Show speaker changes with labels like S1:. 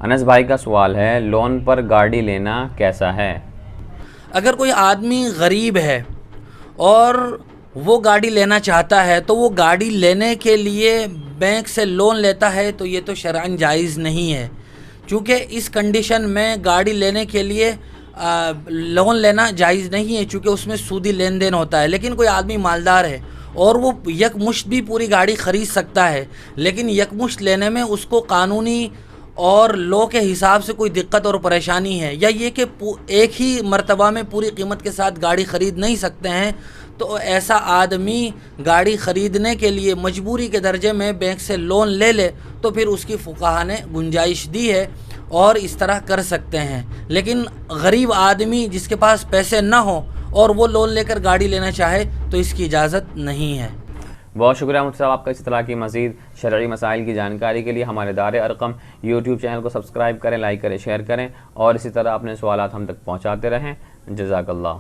S1: انس بھائی کا سوال ہے، لون پر گاڑی لینا کیسا ہے؟
S2: اگر کوئی آدمی غریب ہے اور وہ گاڑی لینا چاہتا ہے تو وہ گاڑی لینے کے لیے بینک سے لون لیتا ہے تو یہ تو شرعاً جائز نہیں ہے، چونکہ اس کنڈیشن میں گاڑی لینے کے لیے لون لینا جائز نہیں ہے، چونکہ اس میں سودی لین دین ہوتا ہے۔ لیکن کوئی آدمی مالدار ہے اور وہ یک مشت بھی پوری گاڑی خرید سکتا ہے، لیکن یک مشت لینے میں اس کو قانونی اور لو کے حساب سے کوئی دقت اور پریشانی ہے، یا یہ کہ ایک ہی مرتبہ میں پوری قیمت کے ساتھ گاڑی خرید نہیں سکتے ہیں، تو ایسا آدمی گاڑی خریدنے کے لیے مجبوری کے درجے میں بینک سے لون لے لے تو پھر اس کی فقہا نے گنجائش دی ہے اور اس طرح کر سکتے ہیں۔ لیکن غریب آدمی جس کے پاس پیسے نہ ہوں اور وہ لون لے کر گاڑی لینا چاہے تو اس کی اجازت نہیں ہے۔
S1: بہت شکریہ مفتی صاحب، آپ کا اس طرح کی مزید شرعی مسائل کی جانکاری کے لیے ہمارے دار ارقم یوٹیوب چینل کو سبسکرائب کریں، لائک کریں، شیئر کریں اور اسی طرح اپنے سوالات ہم تک پہنچاتے رہیں۔ جزاک اللہ۔